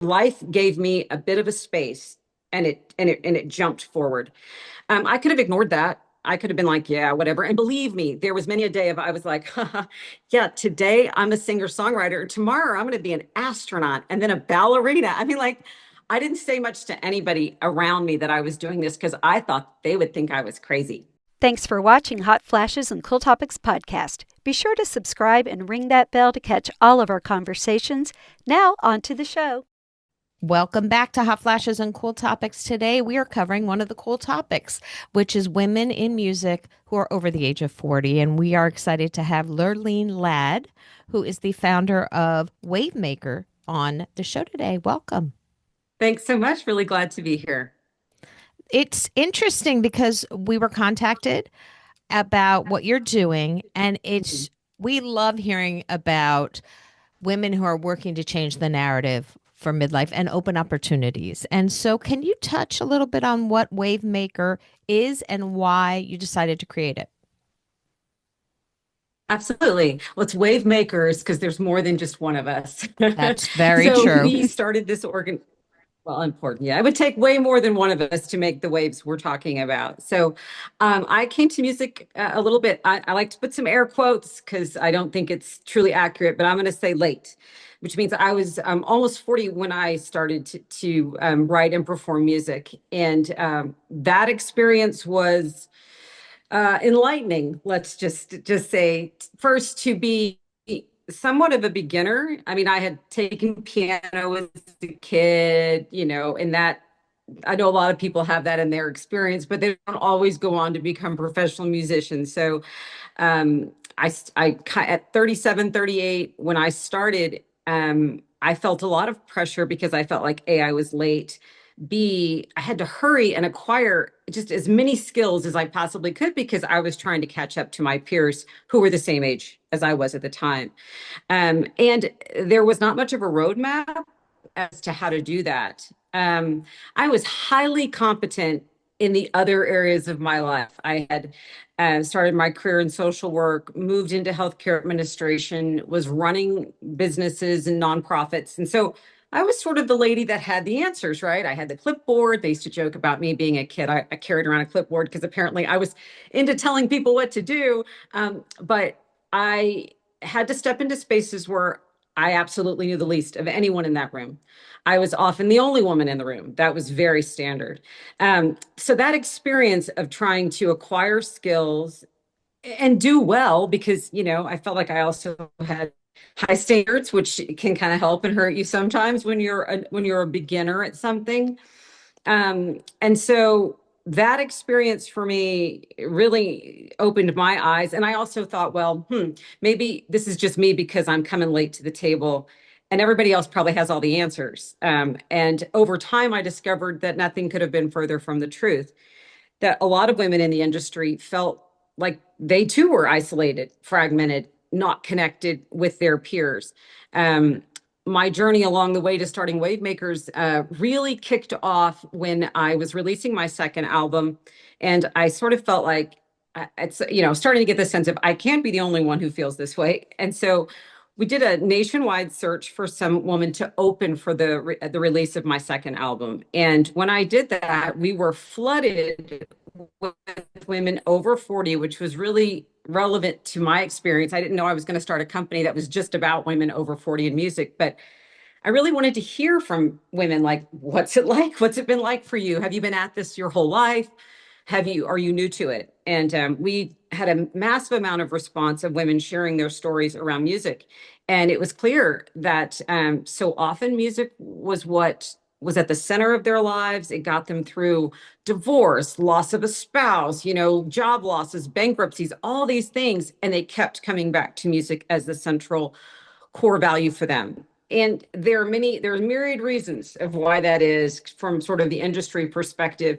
life gave me a bit of a space and it jumped forward. I could have ignored that. I could have been like, yeah, whatever. And believe me, there was many a day of I was like, haha, yeah, today I'm a singer-songwriter. Tomorrow I'm going to be an astronaut and then a ballerina. I mean, like, I didn't say much to anybody around me that I was doing this because I thought they would think I was crazy. Thanks for watching Hot Flashes and Cool Topics podcast. Be sure to subscribe and ring that bell to catch all of our conversations. Now, on to the show. Welcome back to Hot Flashes and Cool Topics. Today, we are covering one of the cool topics, which is women in music who are over the age of 40. And we are excited to have Lurleen Ladd, who is the founder of Wavemaker, on the show today. Welcome. Thanks so much. Really glad to be here. It's interesting because we were contacted about what you're doing, and we love hearing about women who are working to change the narrative for midlife and open opportunities. And so can you touch a little bit on what Wavemaker is and why you decided to create it? Absolutely. Well, it's Wavemakers because there's more than just one of us. That's very So true. we started this well, important. Yeah, it would take way more than one of us to make the waves we're talking about. So I came to music a little bit. I like to put some air quotes because I don't think it's truly accurate, but I'm going to say late, which means I was almost 40 when I started to write and perform music. And that experience was enlightening. Let's just say first to be somewhat of a beginner. I mean, I had taken piano as a kid, and that I know a lot of people have that in their experience, but they don't always go on to become professional musicians. So at 37, 38, when I started, I felt a lot of pressure because I felt like A, I was late. B, I had to hurry and acquire just as many skills as I possibly could because I was trying to catch up to my peers who were the same age as I was at the time. And there was not much of a roadmap as to how to do that. I was highly competent in the other areas of my life. I had started my career in social work, moved into healthcare administration, was running businesses and nonprofits. And so I was sort of the lady that had the answers, right? I had the clipboard. They used to joke about me being a kid. I carried around a clipboard because apparently I was into telling people what to do. But I had to step into spaces where I absolutely knew the least of anyone in that room. I was often the only woman in the room. That was very standard. So that experience of trying to acquire skills and do well, because, I felt like I also had high standards, which can kind of help and hurt you sometimes when you're a beginner at something. And so that experience for me really opened my eyes. And I also thought, well, maybe this is just me because I'm coming late to the table and everybody else probably has all the answers. And over time, I discovered that nothing could have been further from the truth, that a lot of women in the industry felt like they too were isolated, fragmented, not connected with their peers. My journey along the way to starting Wavemakers really kicked off when I was releasing my second album. And I sort of felt like it's, starting to get the sense of I can't be the only one who feels this way. And so we did a nationwide search for some woman to open for the release of my second album. And when I did that, we were flooded with women over 40, which was really relevant to my experience. I didn't know I was going to start a company that was just about women over 40 in music, but I really wanted to hear from women like, what's it like? What's it been like for you? Have you been at this your whole life? Are you new to it? And we had a massive amount of response of women sharing their stories around music. And it was clear that so often music was what was at the center of their lives. It got them through divorce, loss of a spouse, job losses, bankruptcies, all these things. And they kept coming back to music as the central core value for them. And there are myriad reasons of why that is from sort of the industry perspective.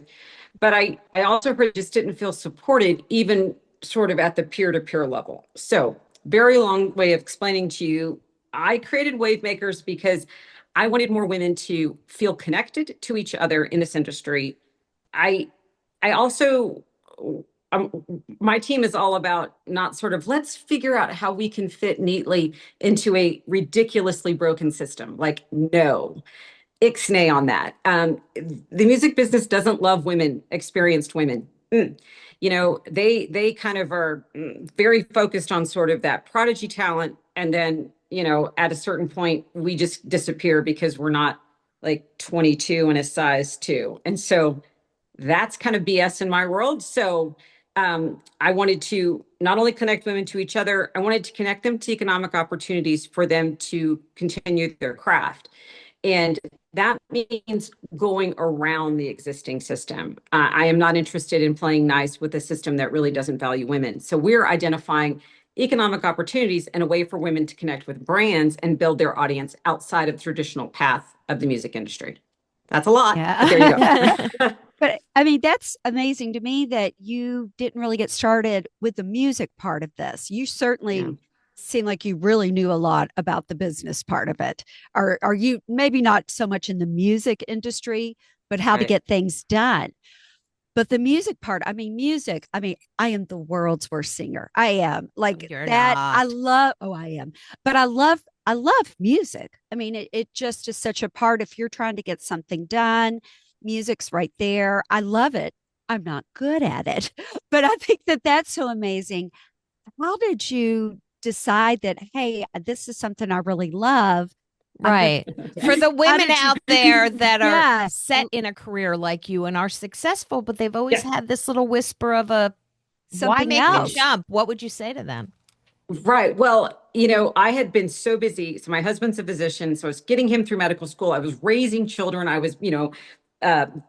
But I also just didn't feel supported, even sort of at the peer-to-peer level. So, very long way of explaining to you, I created Wavemakers because I wanted more women to feel connected to each other in this industry. I I also my team is all about not sort of let's figure out how we can fit neatly into a ridiculously broken system. Like, no, ixnay on that. The music business doesn't love women, experienced women. You know, they kind of are very focused on sort of that prodigy talent, and then, you know, at a certain point, we just disappear because we're not like 22 and a size 2. And so that's kind of BS in my world. So I wanted to not only connect women to each other, I wanted to connect them to economic opportunities for them to continue their craft. And that means going around the existing system. I am not interested in playing nice with a system that really doesn't value women. So we're identifying economic opportunities and a way for women to connect with brands and build their audience outside of the traditional path of the music industry. That's a lot, but there you Yeah. go. But I mean, that's amazing to me that you didn't really get started with the music part of this. You Yeah. certainly seem like you really knew a lot about the business part of it. Are you maybe not so much in the music industry, but how to Right. get things done? But the music part, I mean, music, I mean, I am the world's worst singer. I am like You're that. I not. love, oh, I am, but I love music. I mean, it just is such a part. If you're trying to get something done, music's right there. I love it. I'm not good at it, but I think that that's so amazing. How did you decide that, hey, this is something I really love? I'm going Right. For to, the how women did you, out there that are yeah, set in a career like you and are successful, but they've always Yeah. had this little whisper of a why something make the Mm. else? jump? What would you say to them? Right. Well, you know, I had been so busy. So my husband's a physician, so I was getting him through medical school. I was raising children. I was, you know,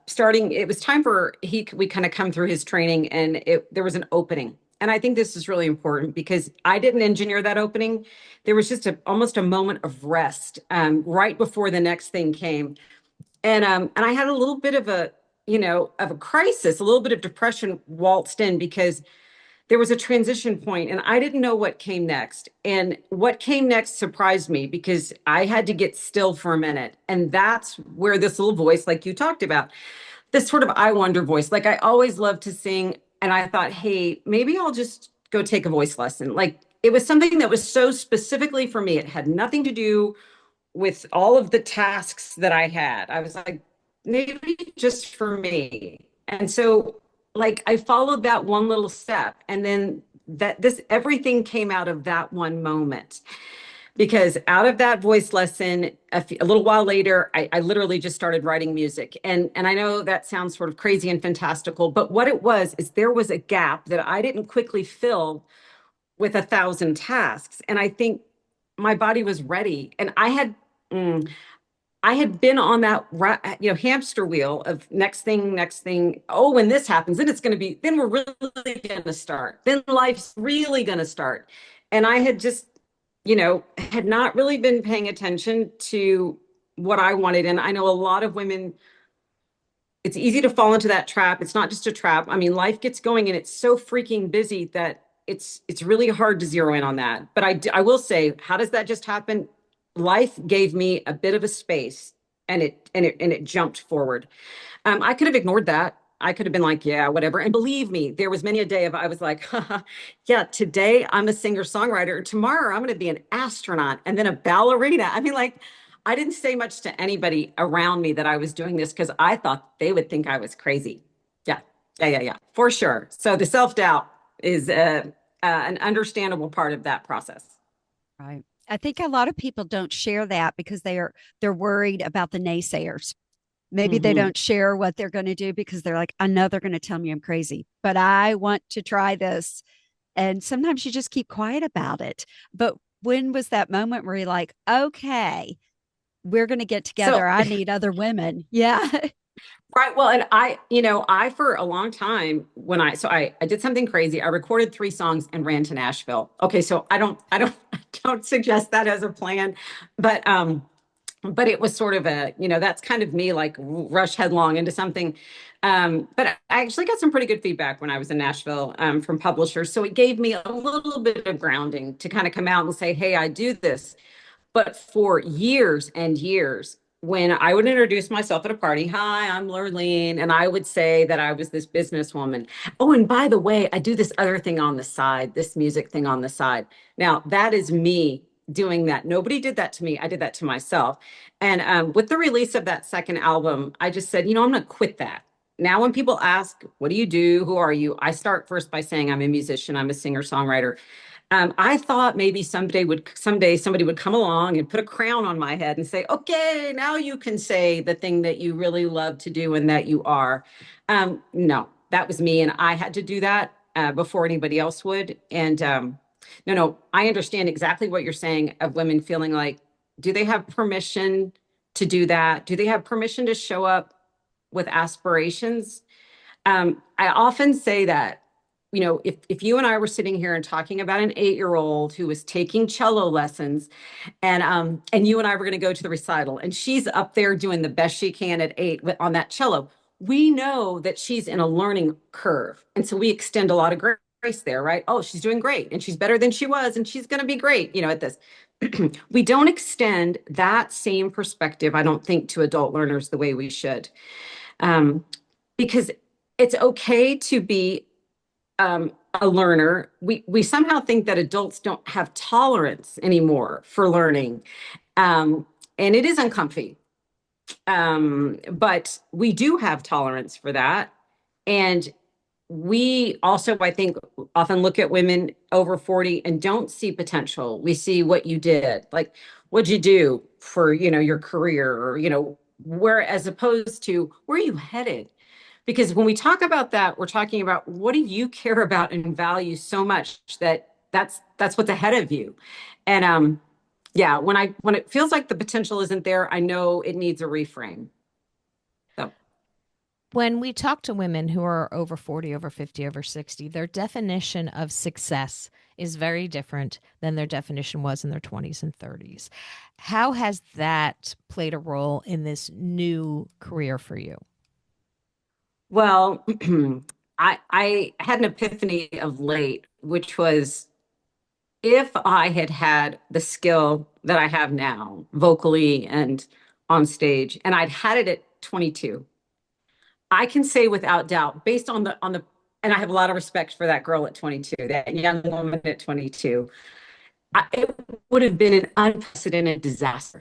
starting. It was time for we kind of come through his training, and there was an opening. And I think this is really important because I didn't engineer that opening. There was just almost a moment of rest right before the next thing came, and I had a little bit of a, you know, of a crisis, a little bit of depression waltzed in because there was a transition point and I didn't know what came next. And what came next surprised me because I had to get still for a minute. And that's where this little voice, like you talked about, this sort of I wonder voice, like I always loved to sing. And I thought, hey, maybe I'll just go take a voice lesson. Like it was something that was so specifically for me. It had nothing to do with all of the tasks that I had. I was like, maybe just for me. And so like I followed that one little step and then that this everything came out of that one moment because out of that voice lesson a little while later I literally just started writing music and I know that sounds sort of crazy and fantastical, but what it was is there was a gap that I didn't quickly fill with 1,000 tasks. And I think my body was ready. And mm, I had been on that, you know, hamster wheel of next thing, next thing. Oh, when this happens, then it's going to be, then we're really going to start. Then life's really going to start. And I had just, you know, had not really been paying attention to what I wanted. And I know a lot of women, it's easy to fall into that trap. It's not just a trap. I mean, life gets going and it's so freaking busy that it's really hard to zero in on that. But I will say, how does that just happen? Life gave me a bit of a space and it jumped forward. I could have ignored that. I could have been like, yeah, whatever. And believe me, there was many a day of I was like, yeah, today I'm a singer-songwriter. Tomorrow I'm going to be an astronaut and then a ballerina. I mean, like, I didn't say much to anybody around me that I was doing this because I thought they would think I was crazy. Yeah, yeah, for sure. So the self-doubt is an understandable part of that process. Right. I think a lot of people don't share that because they're worried about the naysayers. Maybe they Hmm. don't share what they're going to do because they're like, I know they're going to tell me I'm crazy, but I want to try this. And sometimes you just keep quiet about it. But when was that moment where you're like, okay, we're going to get together. So I need other women. Yeah. right. Well, and I, you know, I for a long time when I did something crazy. I recorded 3 songs and ran to Nashville. Okay, so I don't I don't suggest that as a plan, but but it was sort of a, you know, that's kind of me like rush headlong into something. But I actually got some pretty good feedback when I was in Nashville from publishers. So it gave me a little bit of grounding to kind of come out and say, hey, I do this. But for years and years, when I would introduce myself at a party, hi, I'm Lurleen, and I would say that I was this businesswoman. Oh, and by the way, I do this other thing on the side, this music thing on the side. Now, that is me doing that. Nobody did that to me. I did that to myself. And with the release of that second album, I just said, I'm going to quit that. Now, when people ask, what do you do? Who are you? I start first by saying I'm a musician. I'm a singer songwriter. I thought maybe someday somebody would come along and put a crown on my head and say, okay, now you can say the thing that you really love to do and that you are. No, that was me. And I had to do that before anybody else would. And no, I understand exactly what you're saying of women feeling like, do they have permission to do that? Do they have permission to show up with aspirations? I often say that, if you and I were sitting here and talking about an 8-year-old who was taking cello lessons, and you and I were going to go to the recital, and she's up there doing the best she can at 8 on that cello, we know that she's in a learning curve, and so we extend a lot of grace there, right? Oh, she's doing great, and she's better than she was, and she's going to be great, at this. We don't extend that same perspective, I don't think, to adult learners the way we should, because it's okay to be a learner. We somehow think that adults don't have tolerance anymore for learning, and it is uncomfy. But we do have tolerance for that, and we also, I think, often look at women over 40 and don't see potential. We see what you did, like what'd you do for your career, or where, as opposed to where are you headed. Because when we talk about that, we're talking about what do you care about and value so much that's what's ahead of you. And yeah, when it feels like the potential isn't there, I know it needs a reframe. So When we talk to women who are over 40, over 50, over 60, their definition of success is very different than their definition was in their 20s and 30s. How has that played a role in this new career for you? well, I had an epiphany of late, which was if I had had the skill that I have now, vocally and on stage, and I'd had it at 22, I can say without doubt, based on the, and I have a lot of respect for that girl at 22, that young woman at 22. It would have been an unprecedented disaster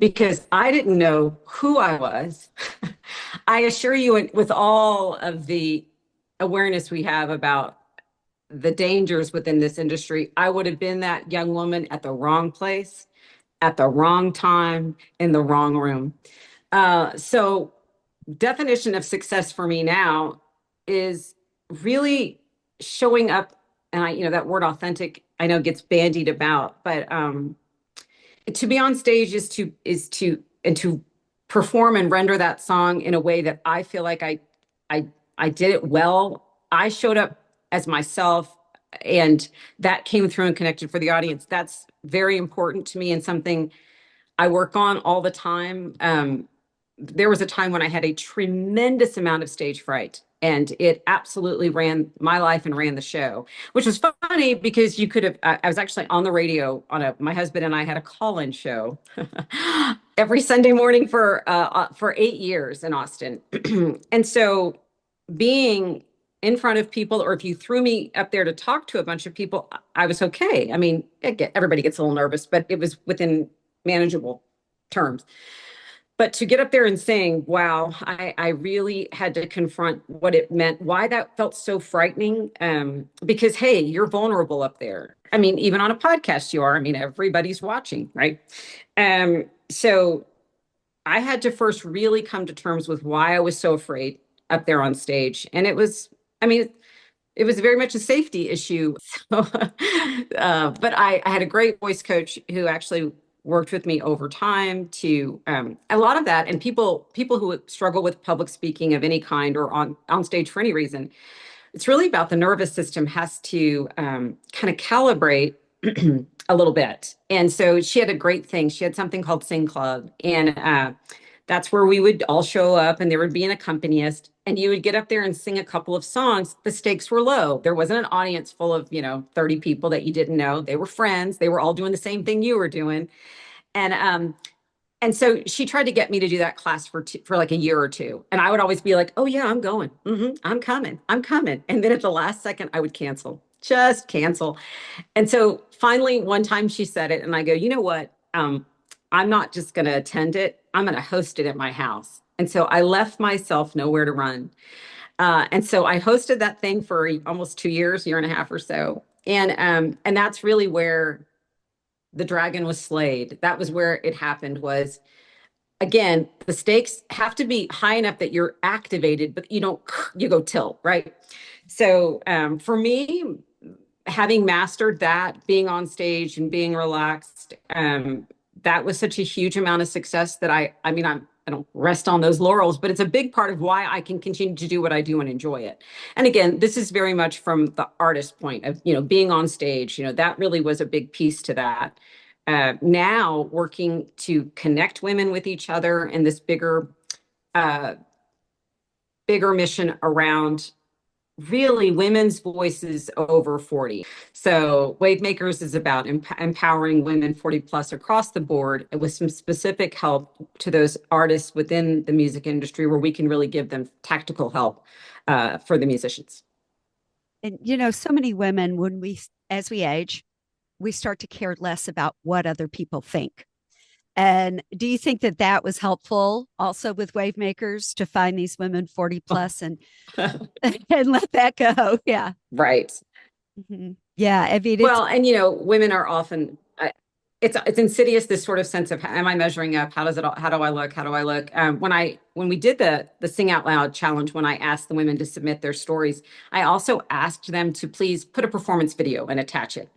because I didn't know who I was. I assure you, with all of the awareness we have about the dangers within this industry, I would have been that young woman at the wrong place, at the wrong time, in the wrong room. So definition of success for me now is really showing up, and that word authentic, I know gets bandied about, but to be on stage is to perform and render that song in a way that I feel like I did it well. I showed up as myself, and that came through and connected for the audience. That's very important to me and something I work on all the time. There was a time when I had a tremendous amount of stage fright, and it absolutely ran my life and ran the show, which was funny because you could have, I was actually on the radio my husband and I had a call-in show every Sunday morning for 8 years in Austin. And so being in front of people, or if you threw me up there to talk to a bunch of people, I was okay. I mean, everybody gets a little nervous, but it was within manageable terms. But to get up there and sing, wow, I really had to confront what it meant, why that felt so frightening. Because, hey, you're vulnerable up there. I mean, even on a podcast, you are. I mean, everybody's watching, right? So I had to first really come to terms with why I was so afraid up there on stage. And I mean, it was very much a safety issue. So, but I had a great voice coach who actually worked with me over time to a lot of that. And people who struggle with public speaking of any kind or on stage for any reason, it's really about the nervous system has to kind of calibrate a little bit. And so she had a great thing. She had something called Sing Club. And that's where we would all show up, and there would be an accompanist, and you would get up there and sing a couple of songs. The stakes were low. There wasn't an audience full of, 30 people that you didn't know. They were friends. They were all doing the same thing you were doing. And so she tried to get me to do that class for like a year or two. And I would always be like, oh yeah, I'm going. I'm coming. And then at the last second, I would cancel. just cancel. And so finally, one time she said it, and I go, you know what? I'm not just going to attend it. I'm going to host it at my house. And so I left myself nowhere to run. And so I hosted that thing for almost 2 years, year and a half or so. And that's really where the dragon was slayed. That was where it happened was again, the stakes have to be high enough that you're activated, but you don't, you go tilt, right? So for me, having mastered that, being on stage and being relaxed, that was such a huge amount of success that I mean, I don't rest on those laurels, but it's a big part of why I can continue to do what I do and enjoy it. And again, this is very much from the artist point of, being on stage, that really was a big piece to that. Now working to connect women with each other and this uh, bigger mission around really women's voices over 40. So Wavemakers is about empowering women 40 plus across the board with some specific help to those artists within the music industry where we can really give them tactical help for the musicians. And so many women, as we age, we start to care less about what other people think. And do you think that that was helpful also with Wavemakers to find these women 40 plus and and let that go? Yeah. Right. Yeah. I mean, Well, and women are often it's insidious, this sort of sense of am I measuring up? How does it all, how do I look? How do I look? When we did the Sing Out Loud challenge, when I asked the women to submit their stories, I also asked them to please put a performance video and attach it.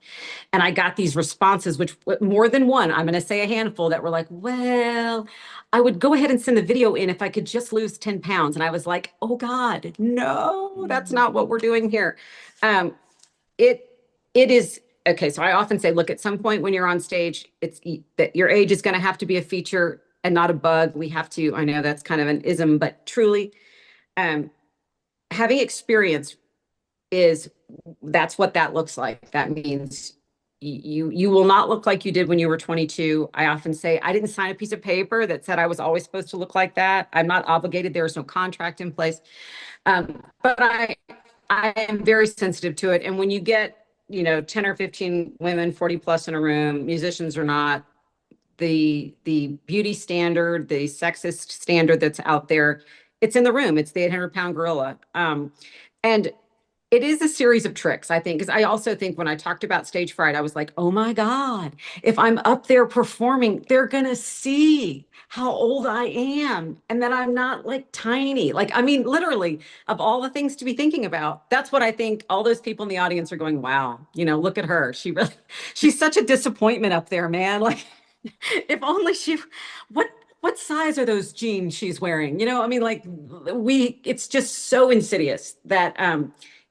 And I got these responses, which more than one, I'm going to say a handful, that were like, well, I would go ahead and send the video in if I could just lose 10 pounds. And I was like, oh God, no, that's not what we're doing here. Um, it it is okay. So I often say, look, at some point when you're on stage, it's that your age is going to have to be a feature and not a bug. We have to, I know that's kind of an ism, but truly, um, having experience is that's what that looks like. That means you will not look like you did when you were 22. I often say I didn't sign a piece of paper that said I was always supposed to look like that. I'm not obligated. There is no contract in place. But I am very sensitive to it. And when you get, 10 or 15 women, 40 plus in a room, musicians or not, the beauty standard, the sexist standard that's out there, it's in the room. It's the 800-pound gorilla. And it is a series of tricks, I think, because I also think when I talked about stage fright, I was like, oh my God, if I'm up there performing, they're going to see how old I am and that I'm not like tiny. Like, I mean, literally, of all the things to be thinking about, that's what I think all those people in the audience are going, wow, look at her. She's such a disappointment up there, man. Like, if only what, what size are those jeans she's wearing? I mean, like it's just so insidious that,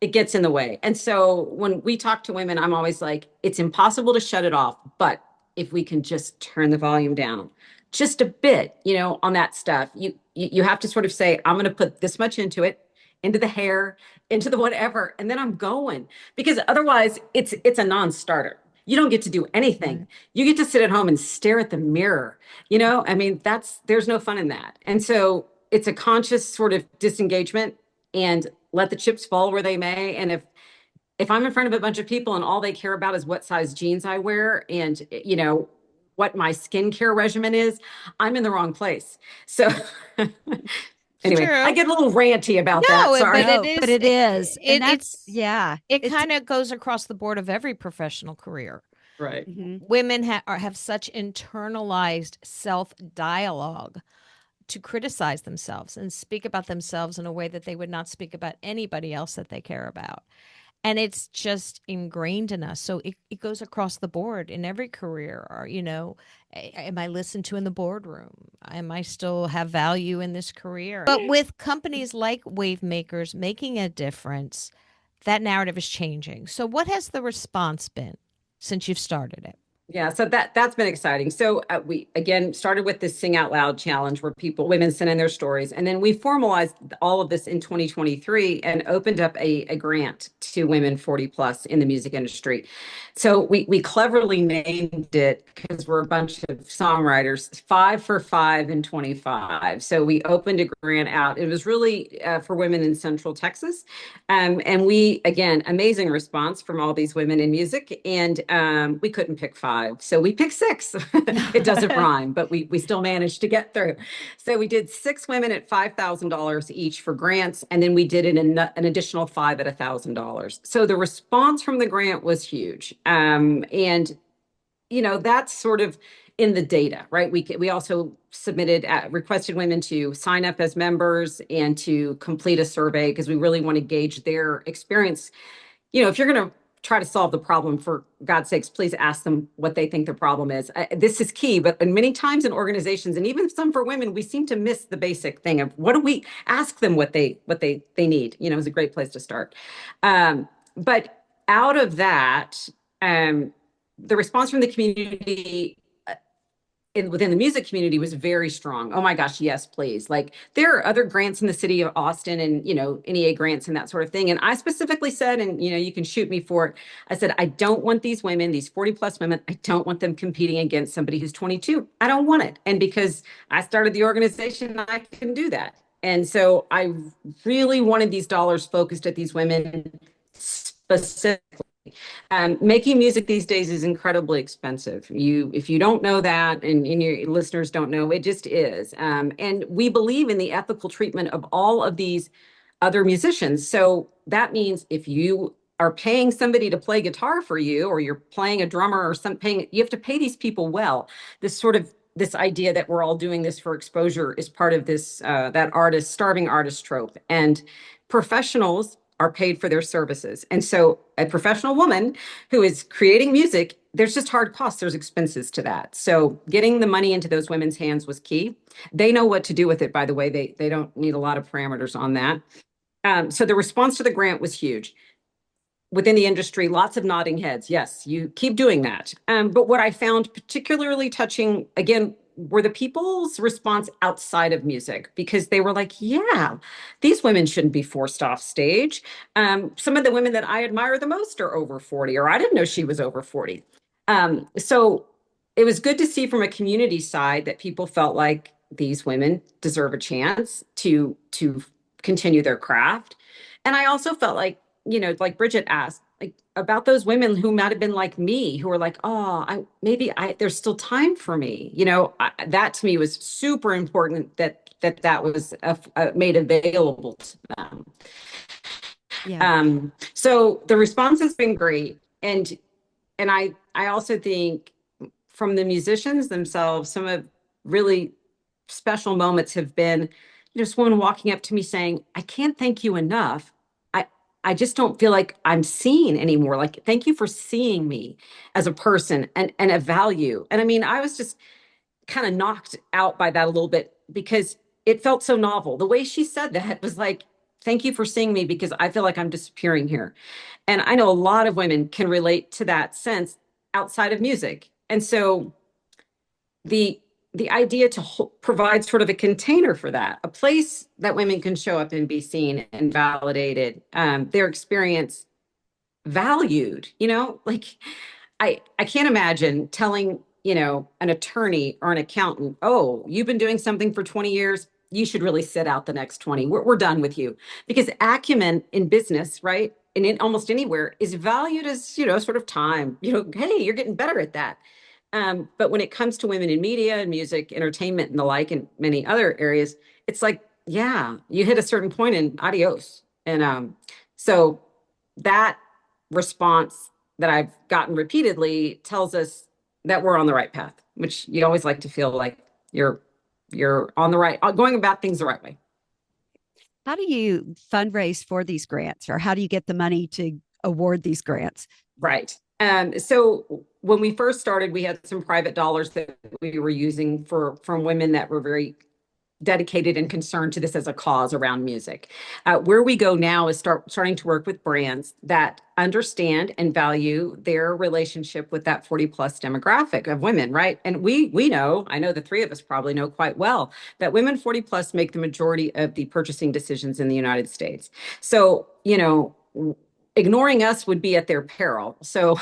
it gets in the way. And so when we talk to women, I'm always like, it's impossible to shut it off. But if we can just turn the volume down just a bit, on that stuff, you have to sort of say, I'm going to put this much into it, into the hair, into the whatever, and then I'm going. Because otherwise it's a non-starter. You don't get to do anything. You get to sit at home and stare at the mirror. I mean, there's no fun in that. And so it's a conscious sort of disengagement and let the chips fall where they may. And if I'm in front of a bunch of people and all they care about is what size jeans I wear and what my skincare regimen is, I'm in the wrong place. So anyway, True. I get a little ranty about that. Sorry. but it is. And that's, yeah. It kind of goes across the board of every professional career. Right. Women have such internalized self-dialogue to criticize themselves and speak about themselves in a way that they would not speak about anybody else that they care about. And it's just ingrained in us. So it goes across the board in every career. Or, am I listened to in the boardroom? Am I still have value in this career? But with companies like Wavemakers making a difference, that narrative is changing. So what has the response been since you've started it? Yeah, so that's been exciting. So we again started with this Sing Out Loud challenge where women sent in their stories, and then we formalized all of this in 2023 and opened up a grant to women 40 plus in the music industry. So we cleverly named it because we're a bunch of songwriters, 5 for 5 in 25. So we opened a grant out. It was really for women in Central Texas, and we, again, amazing response from all these women in music. And we couldn't pick five. So we picked six. It doesn't rhyme, but we still managed to get through. So we did six women at $5,000 each for grants. And then we did an additional five at $1,000. So the response from the grant was huge. And that's sort of in the data, right? We also submitted requested women to sign up as members and to complete a survey because we really want to gauge their experience. If you're going to try to solve the problem, for God's sakes, please ask them what they think the problem is. This is key, but many times in organizations, and even some for women, we seem to miss the basic thing of what do we ask them what they need. Is a great place to start. But out of that, the response from the community within the music community was very strong. Oh my gosh, yes, please. Like there are other grants in the city of Austin and, NEA grants and that sort of thing. And I specifically said, and, you can shoot me for it. I said, I don't want these women, these 40 plus women, I don't want them competing against somebody who's 22. I don't want it. And because I started the organization, I can do that. And so I really wanted these dollars focused at these women specifically. Making music these days is incredibly expensive. If you don't know that, and your listeners don't know, it just is. And we believe in the ethical treatment of all of these other musicians. So that means if you are paying somebody to play guitar for you, or you're playing a drummer or something, you have to pay these people well. This idea that we're all doing this for exposure is part of this that starving artist trope. And professionals are paid for their services. And so a professional woman who is creating music, there's just hard costs, there's expenses to that. So getting the money into those women's hands was key. They know what to do with it, by the way. They don't need a lot of parameters on that. So the response to the grant was huge. Within the industry, lots of nodding heads. Yes, you keep doing that. But what I found particularly touching, again, were the people's response outside of music, because they were like, yeah, these women shouldn't be forced off stage. Some of the women that I admire the most are over 40, or I didn't know she was over 40. So it was good to see from a community side that people felt like these women deserve a chance to continue their craft. And I also felt like Bridget asked, like about those women who might have been like me, who were like, oh, there's still time for me. That to me was super important that was made available to them. Yeah. So the response has been great. And I also think from the musicians themselves, some of really special moments have been just one walking up to me saying, I can't thank you enough. I just don't feel like I'm seen anymore. Like, thank you for seeing me as a person and a value. And I mean, I was just kind of knocked out by that a little bit because it felt so novel. The way she said that was like, thank you for seeing me because I feel like I'm disappearing here. And I know a lot of women can relate to that sense outside of music. And so the idea to provide sort of a container for that, a place that women can show up and be seen and validated, their experience valued, like I can't imagine telling, an attorney or an accountant, oh, you've been doing something for 20 years. You should really sit out the next 20. We're done with you. Because acumen in business, right? And in almost anywhere is valued as, sort of time, hey, you're getting better at that. But when it comes to women in media and music, entertainment and the like, and many other areas, it's like, yeah, you hit a certain point and adios. And so that response that I've gotten repeatedly tells us that we're on the right path, which you always like to feel like you're on the right, going about things the right way. How do you fundraise for these grants, or how do you get the money to award these grants? Right. So when we first started, we had some private dollars that we were using from women that were very dedicated and concerned to this as a cause around music. Where we go now is starting to work with brands that understand and value their relationship with that 40 plus demographic of women, right? And we know, I know the three of us probably know quite well that women 40 plus make the majority of the purchasing decisions in the United States. So, ignoring us would be at their peril. So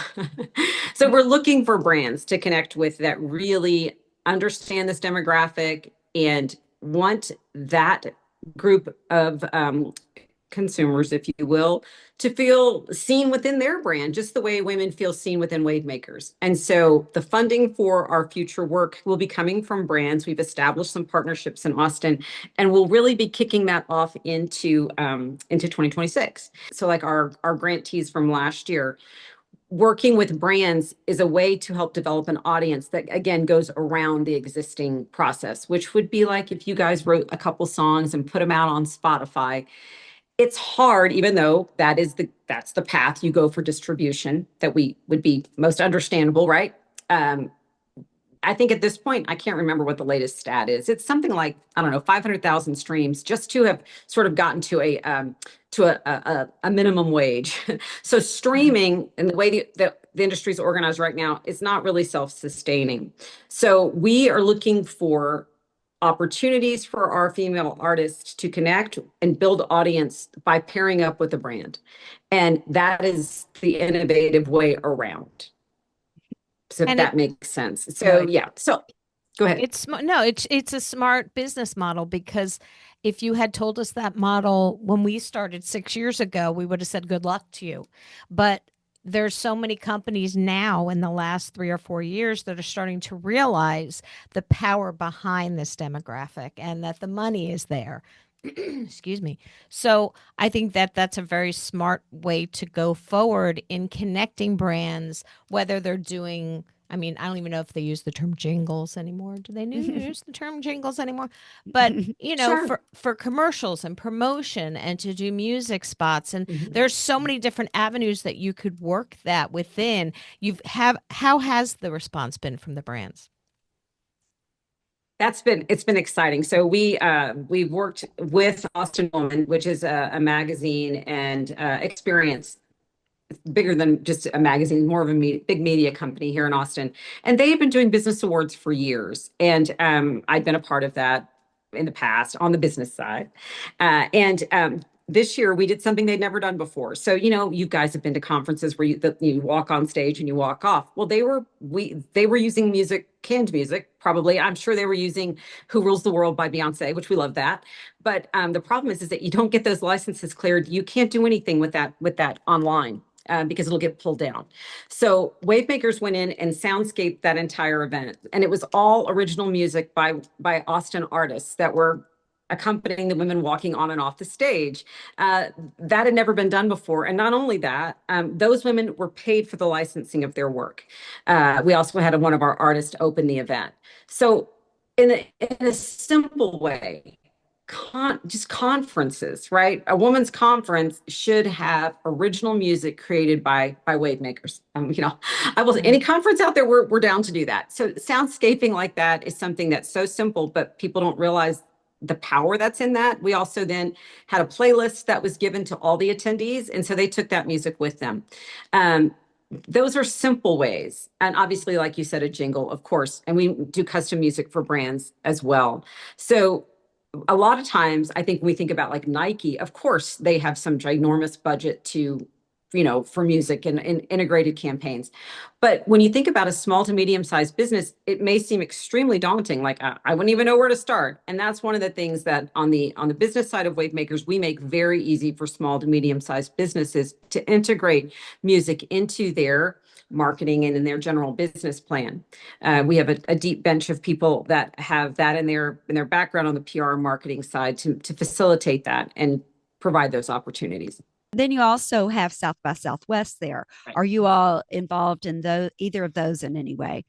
so we're looking for brands to connect with that really understand this demographic and want that group of consumers, if you will, to feel seen within their brand, just the way women feel seen within Wavemakers. And so the funding for our future work will be coming from brands. We've established some partnerships in Austin, and we'll really be kicking that off into 2026. So like our grantees from last year, working with brands is a way to help develop an audience that again goes around the existing process, which would be like if you guys wrote a couple songs and put them out on Spotify. It's hard, even though that's the path you go for distribution that we would be most understandable, right? I think at this point, I can't remember what the latest stat is. It's something like, I don't know, 500,000 streams just to have sort of gotten to a minimum wage. So streaming and the way the industry is organized right now is not really self-sustaining. So we are looking for opportunities for our female artists to connect and build audience by pairing up with a brand. And that is the innovative way around. So if that makes sense. So yeah. So go ahead. It's a smart business model, because if you had told us that model when we started 6 years ago, we would have said good luck to you. But there's so many companies now in the last 3 or 4 years that are starting to realize the power behind this demographic and that the money is there. Excuse me. So I think that that's a very smart way to go forward in connecting brands, whether they're doing, I mean, I don't even know if they use the term jingles anymore. Do they use the term jingles anymore? But, Sure. for commercials and promotion and to do music spots. And there's so many different avenues that you could work that within. How has the response been from the brands? It's been exciting. So we've worked with Austin Woman, which is a magazine and experience bigger than just a magazine, more of a big media company here in Austin. And they have been doing business awards for years. And I've been a part of that in the past on the business side. And this year we did something they'd never done before. So, you guys have been to conferences where you walk on stage and you walk off. Well, they were using canned music, probably. I'm sure they were using Who Rules the World by Beyonce, which we love that. But the problem is that you don't get those licenses cleared. You can't do anything with that online. Because it'll get pulled down. So Wavemakers went in and soundscaped that entire event, and it was all original music by Austin artists that were accompanying the women walking on and off the stage. That had never been done before, and not only that, those women were paid for the licensing of their work. We also had one of our artists open the event. So in a simple way, just conferences, right? A woman's conference should have original music created by Wavemakers. I will say any conference out there, we're down to do that. So soundscaping like that is something that's so simple, but people don't realize the power that's in that. We also then had a playlist that was given to all the attendees, and so they took that music with them. Those are simple ways. And obviously, like you said, a jingle, of course, and we do custom music for brands as well. So a lot of times, I think when we think about like Nike, of course, they have some ginormous budget for music and integrated campaigns. But when you think about a small to medium sized business, it may seem extremely daunting. Like I wouldn't even know where to start. And that's one of the things that on the business side of Wavemakers, we make very easy for small to medium sized businesses to integrate music into their marketing and in their general business plan. We have a deep bench of people that have that in their background on the PR and marketing side to facilitate that and provide those opportunities. Then you also have South by Southwest there. Right. Are you all involved in either of those in any way?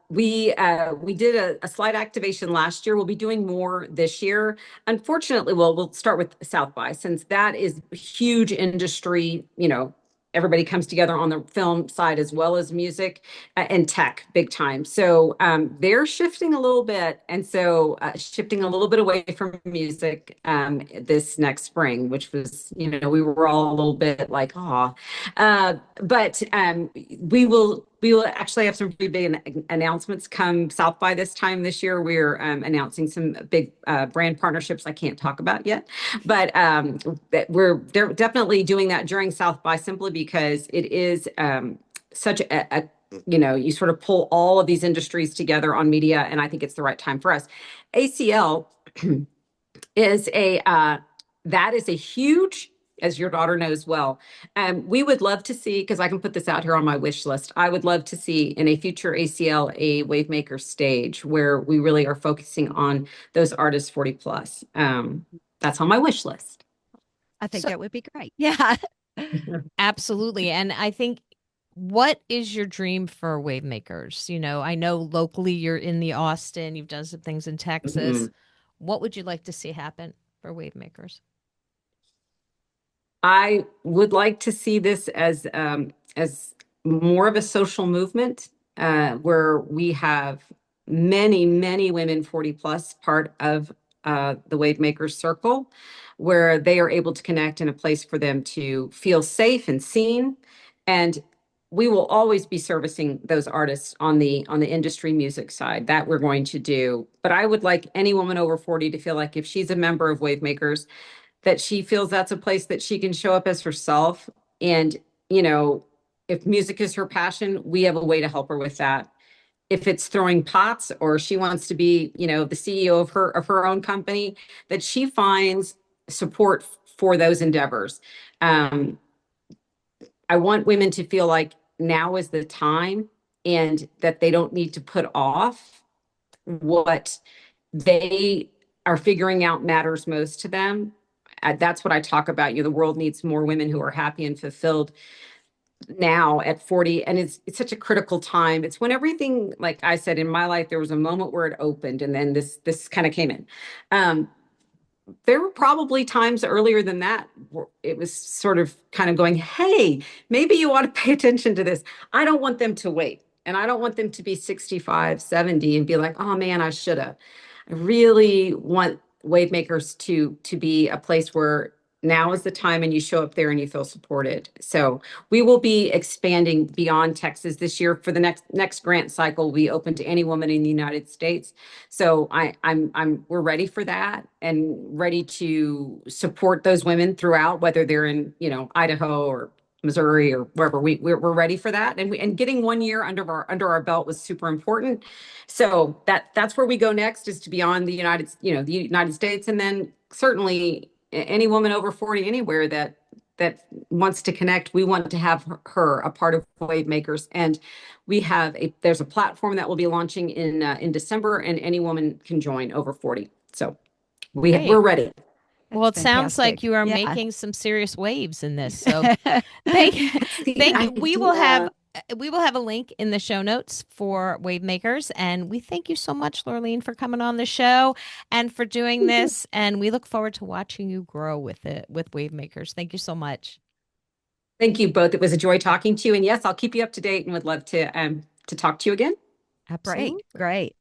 We did a slight activation last year. We'll be doing more this year. Unfortunately, we'll start with South by, since that is huge industry, everybody comes together on the film side as well as music and tech big time. So they're shifting a little bit. And so shifting a little bit away from music this next spring, which was, we were all a little bit like, oh, but we will actually have some pretty big announcements come South by this time this year. We're announcing some big brand partnerships I can't talk about yet, but they're definitely doing that during South by simply because it is such you sort of pull all of these industries together on media, and I think it's the right time for us. ACL is that is a huge, as your daughter knows well. We would love to see, because I can put this out here on my wish list. I would love to see in a future ACL a Wavemaker stage where we really are focusing on those artists 40 plus. That's on my wish list. I think that would be great. Yeah. Absolutely. And I think, what is your dream for Wavemakers? I know locally you're in the Austin, you've done some things in Texas. Mhm. What would you like to see happen for Wavemakers? I would like to see this as more of a social movement where we have many, many women 40 plus part of the Wavemakers Circle, where they are able to connect in a place for them to feel safe and seen. And we will always be servicing those artists on the industry music side. That we're going to do. But I would like any woman over 40 to feel like if she's a member of Wavemakers, that she feels that's a place that she can show up as herself. And, if music is her passion, we have a way to help her with that. If it's throwing pots or she wants to be, the CEO of her own company, that she finds support for those endeavors. Um, I want women to feel like now is the time and that they don't need to put off what they are figuring out matters most to them. That's what I talk about. The world needs more women who are happy and fulfilled now at 40. And it's such a critical time. It's when everything, like I said, in my life, there was a moment where it opened and then this kind of came in. There were probably times earlier than that where it was sort of kind of going, hey, maybe you want to pay attention to this. I don't want them to wait. And I don't want them to be 65, 70 and be like, oh man, I should have. I really want Wavemakers to be a place where now is the time and you show up there and you feel supported. So we will be expanding beyond Texas this year. For the next grant cycle, we open to any woman in the United States. So we're ready for that and ready to support those women throughout, whether they're in, Idaho or Missouri or wherever. We're ready for that. And getting 1 year under our belt was super important. So that's where we go next, is to beyond the United States. And then certainly any woman over 40 anywhere that wants to connect, we want to have her a part of Wavemakers. And there's a platform that will be launching in December, and any woman can join over 40. So we're ready. Well, it sounds like you are making some serious waves in this. So thank you. We will have a link in the show notes for Wavemakers. And we thank you so much, Lurleen, for coming on the show and for doing this. And we look forward to watching you grow with Wavemakers. Thank you so much. Thank you both. It was a joy talking to you. And yes, I'll keep you up to date and would love to talk to you again. Absolutely. Great.